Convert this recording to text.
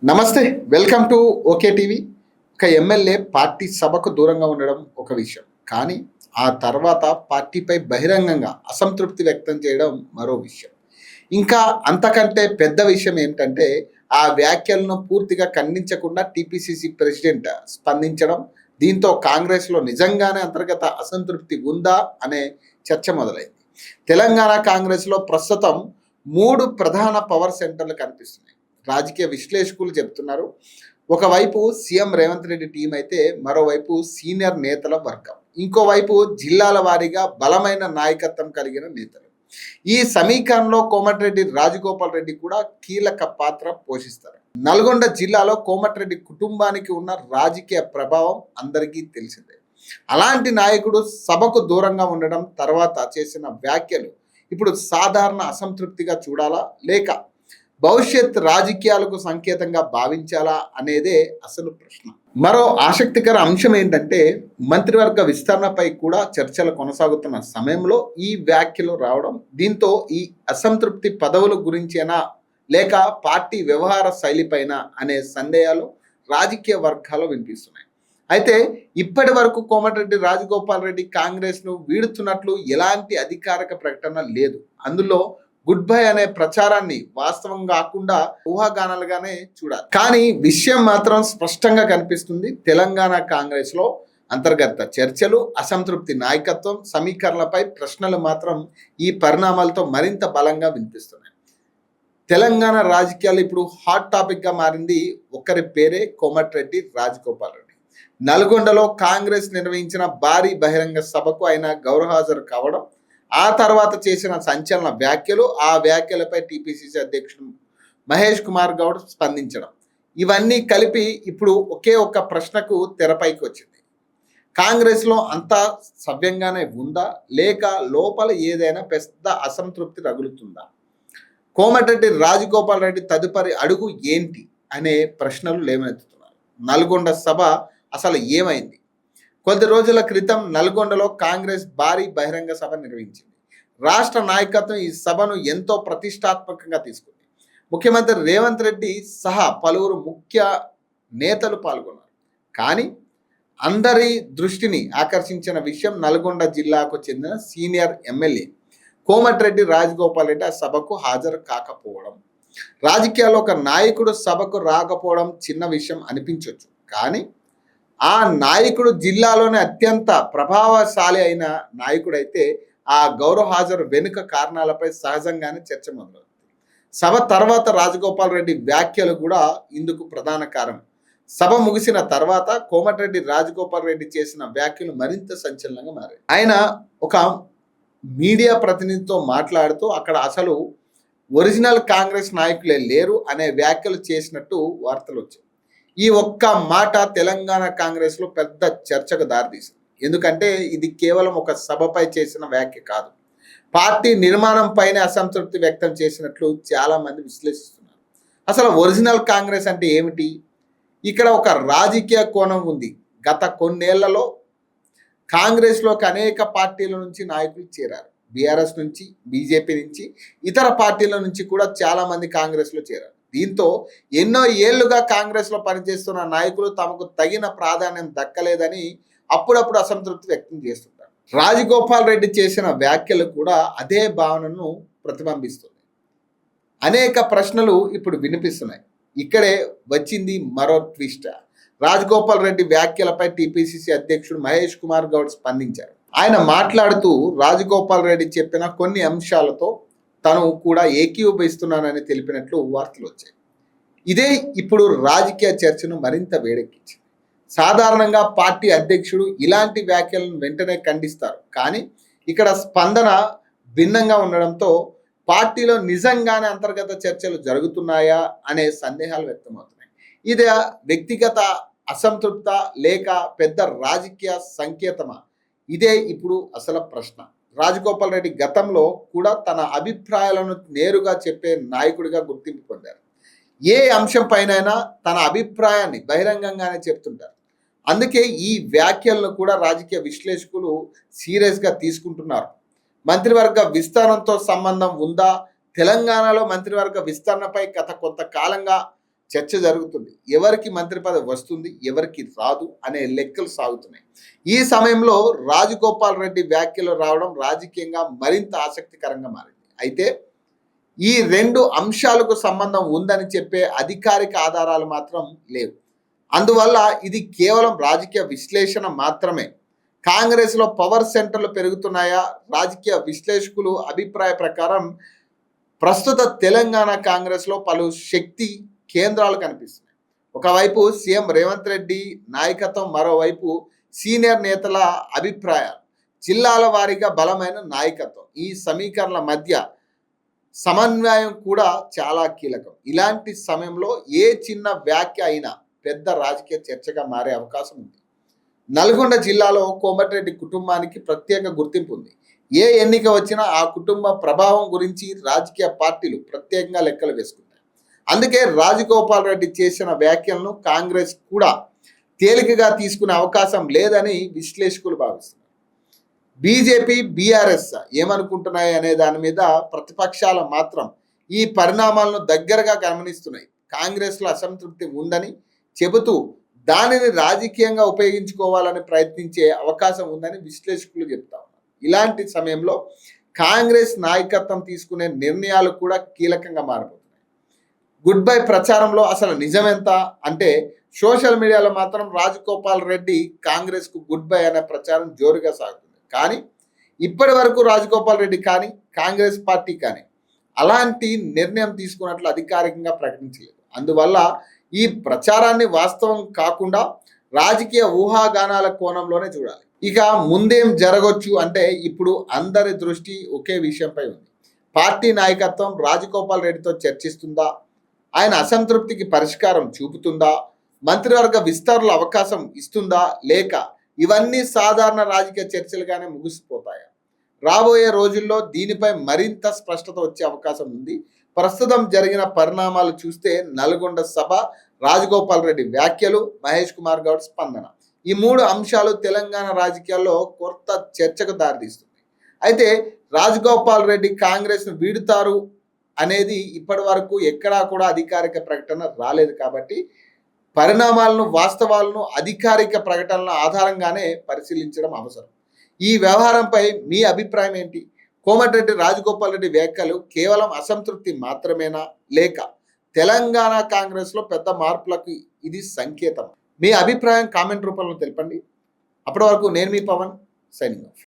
నమస్తే. Welcome to okay TV. ఒక MLA party సభకు దూరంగా ఉండడం ఒక విషయం. కానీ ఆ తర్వాత పార్టీపై బహిరంగంగా అసంతృప్తి వ్యక్తం చేయడం మరో విషయం. ఇంకా అంతకంటే పెద్ద విషయం ఏమిటంటే ఆ వ్యాఖ్యలను పూర్తిగా ఖండించకుండా టీపీసీసీ ప్రెసిడెంట్ స్పందించడం. దీంతో కాంగ్రెస్‌లో నిజంగానే అంతర్గత అసంతృప్తి ఉందా అనే చర్చ మొదలైంది. తెలంగాణ కాంగ్రెస్‌లో ప్రస్తుతం 3 ప్రధాన పవర్ సెంటర్‌లు కనిపిస్తున్నాయి. రాజకీయ విశ్లేషకులు చెప్తున్నారు. ఒకవైపు సీఎం రేవంత్ రెడ్డి టీం అయితే మరోవైపు సీనియర్ నేతల వర్గం. ఇంకోవైపు జిల్లాల వారీగా బలమైన నాయకత్వం కలిగిన నేతలు. ఈ సమీకరణలో కోమటిరెడ్డి రాజగోపాల్ రెడ్డి కూడా కీలక పాత్ర పోషిస్తారు. నల్గొండ జిల్లాలో కోమటిరెడ్డి కుటుంబానికి ఉన్న రాజకీయ ప్రభావం అందరికీ తెలిసిందే. అలాంటి నాయకుడు సభకు దూరంగా ఉండడం, తర్వాత చేసిన వ్యాఖ్యలు ఇప్పుడు సాధారణ అసంతృప్తిగా చూడాలా, లేక భవిష్యత్ రాజకీయాలకు సంకేతంగా భావించాలా అనేదే అసలు ప్రశ్న. మరో ఆసక్తికర అంశం ఏంటంటే మంత్రివర్గ విస్తరణపై కూడా చర్చలు కొనసాగుతున్న సమయంలో ఈ వ్యాఖ్యలు రావడం. దీంతో ఈ అసంతృప్తి పదవుల గురించేనా లేక పార్టీ వ్యవహార శైలిపైన అనే సందేహాలు రాజకీయ వర్గాల్లో వినిపిస్తున్నాయి. అయితే ఇప్పటి వరకు కోమటిరెడ్డి రాజగోపాల్ రెడ్డి కాంగ్రెస్ను వీడుతున్నట్లు ఎలాంటి అధికారిక ప్రకటన లేదు. అందులో గుడ్ బై అనే ప్రచారాన్ని వాస్తవం కాకుండా ఊహాగానాలుగానే చూడాలి. కానీ విషయం మాత్రం స్పష్టంగా కనిపిస్తుంది. తెలంగాణ కాంగ్రెస్ లో అంతర్గత చర్చలు, అసంతృప్తి నాయకత్వం, సమీకరణలపై ప్రశ్నలు మాత్రం ఈ పరిణామాలతో మరింత బలంగా వినిపిస్తున్నాయి. తెలంగాణ రాజకీయాలు ఇప్పుడు హాట్ టాపిక్ గా మారింది. ఒకరి పేరే కోమటిరెడ్డి రాజగోపాల్ రెడ్డి. నల్గొండలో కాంగ్రెస్ నిర్వహించిన భారీ బహిరంగ సభకు ఆయన గౌరవహాజరు కావడం, ఆ తర్వాత చేసిన సంచలన వ్యాఖ్యలు, ఆ వ్యాఖ్యలపై టీపీసీసీ అధ్యక్షుడు మహేష్ కుమార్ గౌడ్ స్పందించడం, ఇవన్నీ కలిపి ఇప్పుడు ఒకే ఒక్క ప్రశ్నకు తెరపైకి వచ్చింది. కాంగ్రెస్లో అంతా సవ్యంగానే ఉందా, లేక లోపల ఏదైనా పెద్ద అసంతృప్తి రగులుతుందా? కోమటిరెడ్డి రాజగోపాల్ రెడ్డి తదుపరి అడుగు ఏంటి అనే ప్రశ్నలు లేవనెత్తుతున్నారు. నల్గొండ సభ అసలు ఏమైంది? కొద్ది రోజుల క్రితం నల్గొండలో కాంగ్రెస్ భారీ బహిరంగ సభ నిర్వహించింది. రాష్ట్ర నాయకత్వం ఈ సభను ఎంతో ప్రతిష్టాత్మకంగా తీసుకుంది. ముఖ్యమంత్రి రేవంత్ రెడ్డి సహా పలువురు ముఖ్య నేతలు పాల్గొన్నారు. కానీ అందరి దృష్టిని ఆకర్షించిన విషయం నల్గొండ జిల్లాకు చెందిన సీనియర్ ఎమ్మెల్యే కోమటిరెడ్డి రాజగోపాల్ రెడ్డి ఆ సభకు హాజరు కాకపోవడం. రాజకీయాల్లో ఒక నాయకుడు సభకు రాకపోవడం చిన్న విషయం అనిపించవచ్చు. కానీ ఆ నాయకుడు జిల్లాలోనే అత్యంత ప్రభావశాలి అయిన నాయకుడైతే ఆ గౌరవ హాజరు వెనుక కారణాలపై సహజంగానే చర్చ మొదలవుతుంది. సభ తర్వాత రాజగోపాల్ రెడ్డి వ్యాఖ్యలు కూడా ఇందుకు ప్రధాన కారణం. సభ ముగిసిన తర్వాత కోమటిరెడ్డి రాజగోపాల్ రెడ్డి చేసిన వ్యాఖ్యలు మరింత సంచలనంగా మారాయి. ఆయన ఒక మీడియా ప్రతినిధితో మాట్లాడుతూ అక్కడ అసలు ఒరిజినల్ కాంగ్రెస్ నాయకులే లేరు అనే వ్యాఖ్యలు చేసినట్టు వార్తలు వచ్చాయి. ఈ ఒక్క మాట తెలంగాణ కాంగ్రెస్లో పెద్ద చర్చకు దారితీసింది. ఎందుకంటే ఇది కేవలం ఒక సభపై చేసిన వ్యాఖ్య కాదు, పార్టీ నిర్మాణం పైన అసంతృప్తి వ్యక్తం చేసినట్లు చాలా మంది విశ్లేషిస్తున్నారు. అసలు ఒరిజినల్ కాంగ్రెస్ అంటే ఏమిటి? ఇక్కడ ఒక రాజకీయ కోణం ఉంది. గత కొన్నేళ్లలో కాంగ్రెస్లోకి అనేక పార్టీల నుంచి నాయకులు చేరారు. బీఆర్ఎస్ నుంచి, బీజేపీ నుంచి, ఇతర పార్టీల నుంచి కూడా చాలా మంది కాంగ్రెస్లో చేరారు. దీంతో ఎన్నో ఏళ్లుగా కాంగ్రెస్లో పనిచేస్తున్న నాయకులు తమకు తగిన ప్రాధాన్యం దక్కలేదని అప్పుడప్పుడు అసంతృప్తి వ్యక్తం చేస్తుంటారు. రాజగోపాల్ రెడ్డి చేసిన వ్యాఖ్యలు కూడా అదే భావనను ప్రతిబింబిస్తుంది. అనేక ప్రశ్నలు ఇప్పుడు వినిపిస్తున్నాయి. ఇక్కడే వచ్చింది మరో ట్విస్ట్. రాజగోపాల్ రెడ్డి వ్యాఖ్యలపై టీపీసీసీ అధ్యక్షుడు మహేష్ కుమార్ గౌడ్ స్పందించారు. ఆయన మాట్లాడుతూ రాజగోపాల్ రెడ్డి చెప్పిన కొన్ని అంశాలతో తను కూడా ఏకీభవిస్తున్నానని తెలిపినట్లు వార్తలు వచ్చాయి. ఇదే ఇప్పుడు రాజకీయ చర్చను మరింత వేడెక్కించింది. సాధారణంగా పార్టీ అధ్యక్షుడు ఇలాంటి వ్యాఖ్యలను వెంటనే ఖండిస్తారు. కానీ ఇక్కడ స్పందన భిన్నంగా ఉండడంతో పార్టీలో నిజంగానే అంతర్గత చర్చలు జరుగుతున్నాయా అనే సందేహాలు వ్యక్తమవుతున్నాయి. ఇది వ్యక్తిగత అసంతృప్త లేక పెద్ద రాజకీయ సంకేతమా? ఇదే ఇప్పుడు అసలు ప్రశ్న. రాజగోపాల్ రెడ్డి గతంలో కూడా తన అభిప్రాయాలను నేరుగా చెప్పే నాయకుడిగా గుర్తింపు పొందారు. ఏ అంశం పైనైనా తన అభిప్రాయాన్ని బహిరంగంగానే చెప్తుంటారు. అందుకే ఈ వ్యాఖ్యలను కూడా రాజకీయ విశ్లేషకులు సీరియస్గా తీసుకుంటున్నారు. మంత్రివర్గ విస్తరణతో సంబంధం ఉందా? తెలంగాణలో మంత్రివర్గ విస్తరణపై గత కొంతకాలంగా చర్చ జరుగుతుంది. ఎవరికి మంత్రి పదవి వస్తుంది, ఎవరికి రాదు అనే లెక్కలు సాగుతున్నాయి. ఈ సమయంలో రాజగోపాల్ రెడ్డి వ్యాఖ్యలు రావడం రాజకీయంగా మరింత ఆసక్తికరంగా మారింది. అయితే ఈ 2 అంశాలకు సంబంధం ఉందని చెప్పే అధికారిక ఆధారాలు మాత్రం లేవు. అందువల్ల ఇది కేవలం రాజకీయ విశ్లేషణ మాత్రమే. కాంగ్రెస్‌లో పవర్ సెంటర్లు పెరుగుతున్నాయా? రాజకీయ విశ్లేషకులు అభిప్రాయ ప్రకారం ప్రస్తుత తెలంగాణ కాంగ్రెస్‌లో పలు శక్తి కేంద్రాలు కనిపిస్తున్నాయి. ఒకవైపు సీఎం రేవంత్ రెడ్డి నాయకత్వం, మరోవైపు సీనియర్ నేతల అభిప్రాయాలు, జిల్లాల వారీగా బలమైన నాయకత్వం. ఈ సమీకరణల మధ్య సమన్వయం కూడా చాలా కీలకం. ఇలాంటి సమయంలో ఏ చిన్న వ్యాఖ్య అయినా పెద్ద రాజకీయ చర్చగా మారే అవకాశం ఉంది. నల్గొండ జిల్లాలో కోమటిరెడ్డి కుటుంబానికి ప్రత్యేక గుర్తింపు ఉంది. ఏ ఎన్నిక వచ్చినా ఆ కుటుంబ ప్రభావం గురించి రాజకీయ పార్టీలు ప్రత్యేకంగా లెక్కలు వేసుకుంటాయి. అందుకే రాజగోపాల్ రెడ్డి చేసిన వ్యాఖ్యలను కాంగ్రెస్ కూడా తేలికగా తీసుకునే అవకాశం లేదని విశ్లేషకులు భావిస్తున్నారు. బీజేపీ, బీఆర్ఎస్ ఏమనుకుంటున్నాయి అనే దాని మీద ప్రతిపక్షాలు మాత్రం ఈ పరిణామాలను దగ్గరగా గమనిస్తున్నాయి. కాంగ్రెస్లో అసంతృప్తి ఉందని చెబుతూ దానిని రాజకీయంగా ఉపయోగించుకోవాలని ప్రయత్నించే అవకాశం ఉందని విశ్లేషకులు చెప్తా ఉన్నారు. ఇలాంటి సమయంలో కాంగ్రెస్ నాయకత్వం తీసుకునే నిర్ణయాలు కూడా కీలకంగా మారిపోతున్నాయి. గుడ్ బై ప్రచారంలో అసలు నిజమెంత అంటే సోషల్ మీడియాలో మాత్రం రాజగోపాల్ రెడ్డి కాంగ్రెస్కు గుడ్ బై అనే ప్రచారం జోరుగా సాగుతుంది. కానీ ఇప్పటి వరకు రాజగోపాల్ రెడ్డి కానీ కాంగ్రెస్ పార్టీ కానీ అలాంటి నిర్ణయం తీసుకున్నట్లు అధికారికంగా ప్రకటించలేదు. అందువల్ల ఈ ప్రచారాన్ని వాస్తవం కాకుండా రాజకీయ ఊహాగానాల కోణంలోనే చూడాలి. ఇక ముందేం జరగవచ్చు అంటే ఇప్పుడు అందరి దృష్టి ఒకే విషయంపై ఉంది. పార్టీ నాయకత్వం రాజగోపాల్ రెడ్డితో చర్చిస్తుందా? ఆయన అసంతృప్తికి పరిష్కారం చూపుతుందా? మంత్రివర్గ విస్తరణల అవకాశం ఇస్తుందా? లేక ఇవన్నీ సాధారణ రాజకీయ చర్చలుగానే ముగిసిపోతాయా? రాబోయే రోజుల్లో దీనిపై మరింత స్పష్టత వచ్చే అవకాశం ఉంది. ప్రస్తుతం జరిగిన పరిణామాలు చూస్తే నల్గొండ సభ, రాజగోపాల్ రెడ్డి వ్యాఖ్యలు, మహేష్ కుమార్ గౌడ్ స్పందన, ఈ 3 అంశాలు తెలంగాణ రాజకీయాల్లో కొత్త చర్చకు దారితీస్తుంది. అయితే రాజగోపాల్ రెడ్డి కాంగ్రెస్ను వీడుతారు అనేది ఇప్పటి వరకు ఎక్కడా కూడా అధికారిక ప్రకటన రాలేదు. కాబట్టి పరిణామాలను, వాస్తవాలను అధికారిక ప్రకటనల ఆధారంగానే పరిశీలించడం అవసరం. ఈ వ్యవహారంపై మీ అభిప్రాయం ఏంటి? కోమటిరెడ్డి రాజగోపాల్ రెడ్డి వ్యాఖ్యలు కేవలం అసంతృప్తి మాత్రమేనా, లేక తెలంగాణ కాంగ్రెస్లో పెద్ద మార్పులకు ఇది సంకేతం? మీ అభిప్రాయం కామెంట్ రూపంలో తెలపండి. అప్పటి వరకు నేను మీ పవన్, సైనింగ్ ఆఫ్.